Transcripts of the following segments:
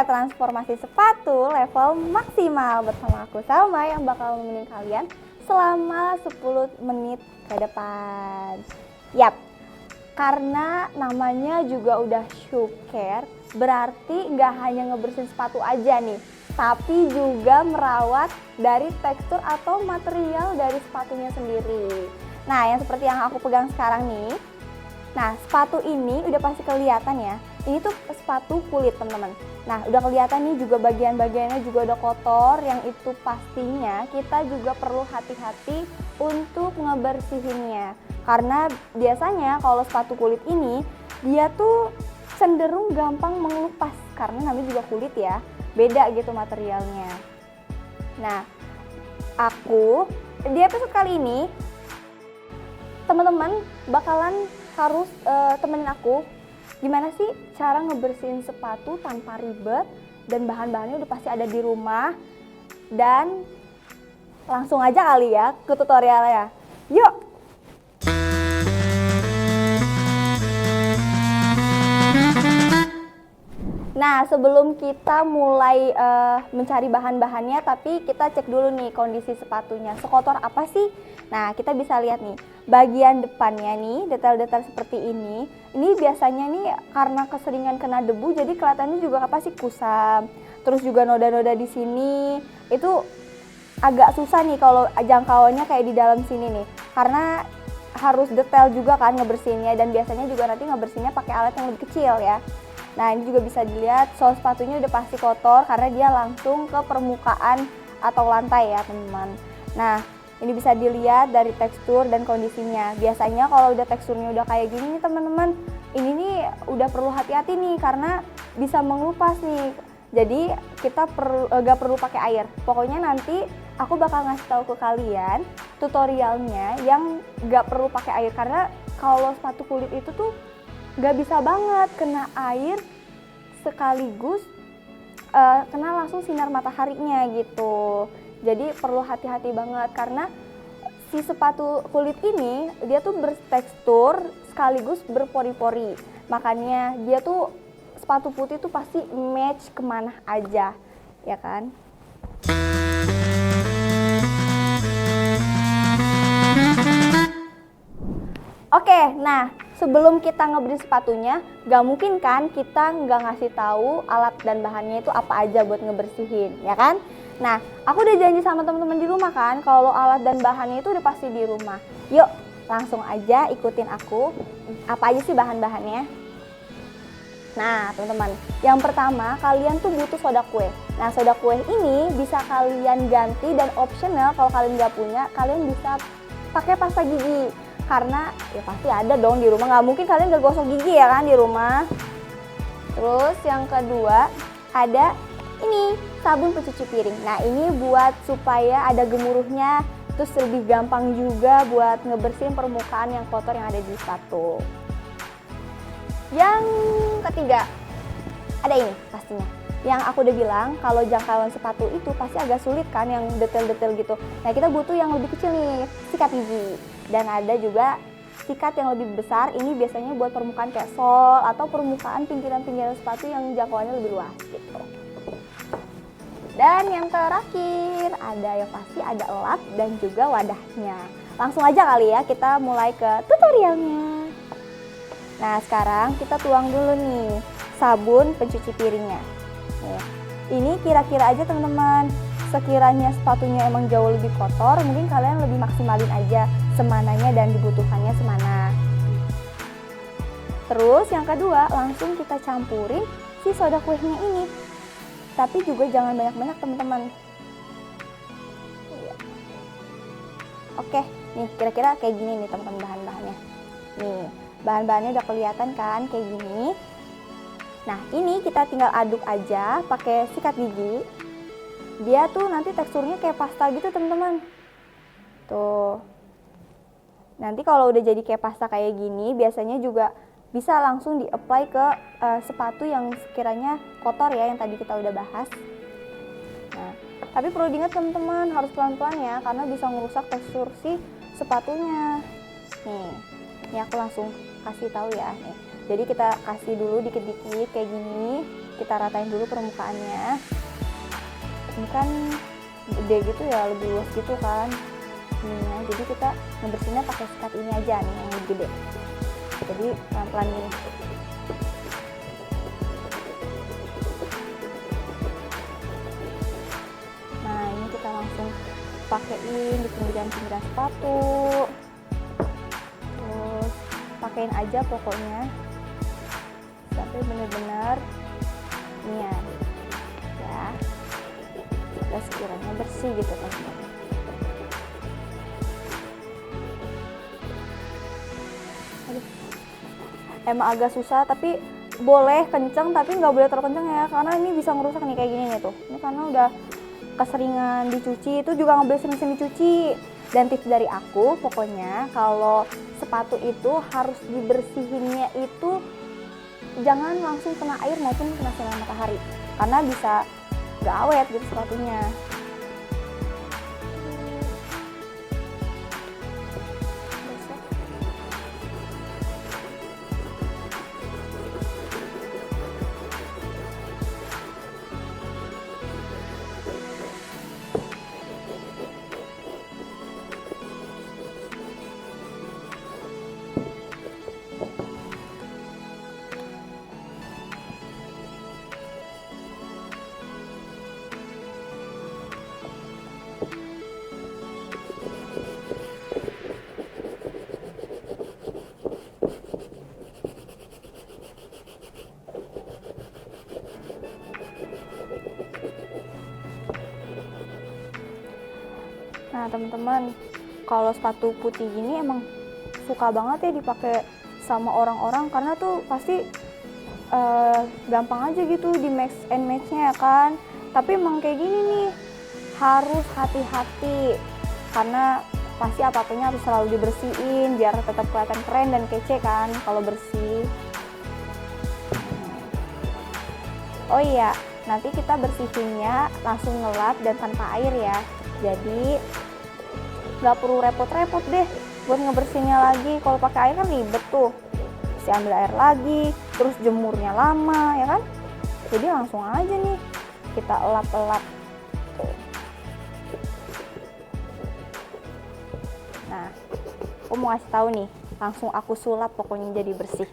transformasi sepatu level maksimal bersama aku Salma yang bakal nemenin kalian selama 10 menit ke depan. Yap, karena namanya juga udah shoe care, berarti nggak hanya ngebersihin sepatu aja nih, tapi juga merawat dari tekstur atau material dari sepatunya sendiri. Nah, yang seperti yang aku pegang sekarang nih. Nah, sepatu ini udah pasti kelihatan ya. Ini tuh sepatu kulit, teman-teman. Nah, udah kelihatan nih juga bagian-bagiannya juga udah kotor, yang itu pastinya kita juga perlu hati-hati untuk ngebersihinnya. Karena biasanya kalau sepatu kulit ini, dia tuh cenderung gampang mengelupas karena namanya juga kulit ya. Beda gitu materialnya. Nah, aku di episode kali ini teman-teman bakalan harus temenin aku gimana sih cara ngebersihin sepatu tanpa ribet dan bahan-bahannya udah pasti ada di rumah. Dan langsung aja kali ya ke tutorialnya. Yuk! Nah, sebelum kita mulai mencari bahan-bahannya, tapi kita cek dulu nih kondisi sepatunya. Sekotor apa sih? Nah, kita bisa lihat nih, bagian depannya nih, detail-detail seperti ini biasanya nih karena keseringan kena debu, jadi kelihatannya juga apa sih kusam. Terus juga noda-noda di sini, itu agak susah nih kalau jangkauannya kayak di dalam sini nih. Karena harus detail juga kan ngebersihinnya, dan biasanya juga nanti ngebersihinnya pakai alat yang lebih kecil ya. Nah, ini juga bisa dilihat sol sepatunya udah pasti kotor karena dia langsung ke permukaan atau lantai ya teman-teman. Nah, ini bisa dilihat dari tekstur dan kondisinya. Biasanya kalau udah teksturnya udah kayak gini nih teman-teman, ini nih udah perlu hati-hati nih karena bisa mengelupas nih. Jadi kita gak perlu pakai air. Pokoknya nanti aku bakal ngasih tahu ke kalian tutorialnya yang gak perlu pakai air, karena kalau sepatu kulit itu tuh gak bisa banget kena air sekaligus kena langsung sinar mataharinya gitu. Jadi perlu hati-hati banget karena si sepatu kulit ini dia tuh bertekstur sekaligus berpori-pori. Makanya dia tuh sepatu putih tuh pasti match kemana aja, ya kan? Oke, nah sebelum kita ngebersihin sepatunya, gak mungkin kan kita nggak ngasih tahu alat dan bahannya itu apa aja buat ngebersihin, ya kan? Nah, aku udah janji sama teman-teman di rumah kan, kalau alat dan bahannya itu udah pasti di rumah. Yuk, langsung aja ikutin aku. Apa aja sih bahan-bahannya? Nah, teman-teman, yang pertama kalian tuh butuh soda kue. Nah, soda kue ini bisa kalian ganti dan optional kalau kalian nggak punya, kalian bisa pakai pasta gigi. Karena ya pasti ada dong di rumah, nggak mungkin kalian nggak gosok gigi ya kan di rumah. Terus yang kedua ada ini sabun pencuci piring. Nah, ini buat supaya ada gemuruhnya, terus lebih gampang juga buat ngebersihin permukaan yang kotor yang ada di sepatu. Yang ketiga ada ini pastinya, yang aku udah bilang kalau jangkauan sepatu itu pasti agak sulit kan, yang detail-detail gitu. Nah, kita butuh yang lebih kecil nih, sikat gigi. Dan ada juga sikat yang lebih besar, ini biasanya buat permukaan kayak sol atau permukaan pinggiran-pinggiran sepatu yang jangkauannya lebih luas gitu. Dan yang terakhir ada yang pasti ada elat dan juga wadahnya. Langsung aja kali ya kita mulai ke tutorialnya. Nah, sekarang kita tuang dulu nih sabun pencuci piringnya. Nih, ini kira-kira aja teman-teman. Sekiranya sepatunya emang jauh lebih kotor, mungkin kalian lebih maksimalin aja semananya dan dibutuhkannya semana. Terus yang kedua, langsung kita campurin si soda kuehnya ini. Tapi juga jangan banyak-banyak teman-teman. Oke, nih kira-kira kayak gini nih teman-teman bahan-bahannya. Nih, bahan-bahannya udah kelihatan kan kayak gini. Nah, ini kita tinggal aduk aja pakai sikat gigi. Dia tuh nanti teksturnya kayak pasta gitu teman-teman. Tuh. Nanti kalau udah jadi kayak pasta kayak gini, biasanya juga bisa langsung di-apply ke sepatu yang sekiranya kotor ya, yang tadi kita udah bahas. Nah, tapi perlu diingat teman-teman, harus pelan-pelan ya, karena bisa ngerusak tekstur si sepatunya. Nih, ini aku langsung kasih tahu ya. Nih. Jadi kita kasih dulu dikit-dikit kayak gini. kita ratain dulu permukaannya. Ini kan gede gitu ya, lebih luas gitu kan ininya, jadi kita ngebersihinnya pakai sikat ini aja nih yang lebih gede. Jadi pelan-pelan gini. Nah ini kita langsung pakein di pinggiran-pinggiran sepatu, terus pakein aja pokoknya sampai bener-bener niat ya, udah sekiranya bersih gitu teman-teman. Emang agak susah, tapi boleh kenceng tapi nggak boleh terlalu kenceng ya, karena ini bisa ngerusak nih kayak gini nih tuh. Ini karena udah keseringan dicuci, itu juga nggak boleh sering-sering dicuci. Dan tips dari aku pokoknya kalau sepatu itu harus dibersihinnya itu jangan langsung kena air maupun kena sinar matahari, karena bisa nggak awet gitu sepatunya. Nah teman-teman, kalau sepatu putih gini emang suka banget ya dipakai sama orang-orang, karena tuh pasti gampang aja gitu di mix and match-nya ya kan. Tapi emang kayak gini nih harus hati-hati, karena pasti apa-apanya harus selalu dibersihin biar tetap kelihatan keren dan kece kan kalau bersih. Oh iya, nanti kita bersihinnya langsung ngelap dan tanpa air ya, jadi nggak perlu repot-repot deh buat ngebersihinnya lagi. Kalau pakai air kan ribet tuh, mesti ambil air lagi, terus jemurnya lama ya kan. Jadi langsung aja nih kita elap-elap tuh. Nah aku mau kasih tahu nih, langsung aku sulap pokoknya jadi bersih.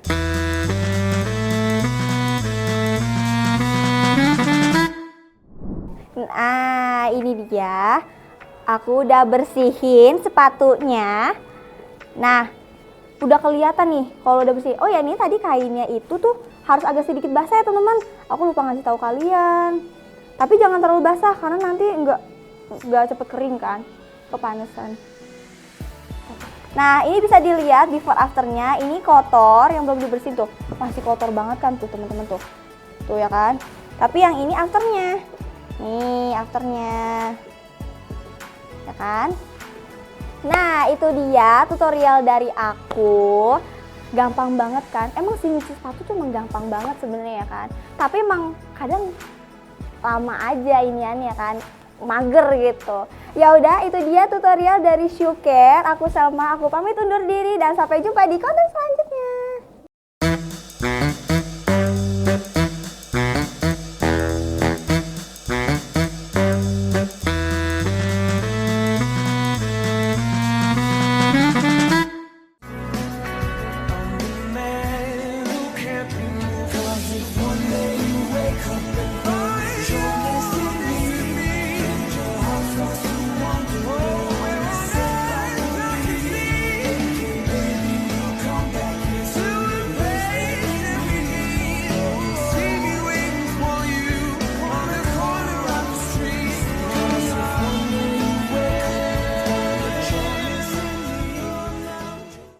Nah ini dia, aku udah bersihin sepatunya. Nah udah kelihatan nih kalau udah bersih. Oh ya, ini tadi kainnya itu tuh harus agak sedikit basah ya teman-teman, aku lupa ngasih tahu kalian. Tapi jangan terlalu basah karena nanti nggak cepet kering kan, kepanasan. Nah ini bisa dilihat before afternya, ini kotor yang belum dibersihin tuh, masih kotor banget kan tuh teman-teman tuh ya kan. Tapi yang ini afternya, nih afternya ya kan. Nah itu dia tutorial dari aku, gampang banget kan. Emang sih nyuci sepatu tuh emang gampang banget sebenarnya ya kan, tapi emang kadang lama aja iniannya kan, mager gitu. Ya udah, itu dia tutorial dari Shoe Care. Aku Selma, aku pamit undur diri dan sampai jumpa di konten selanjutnya.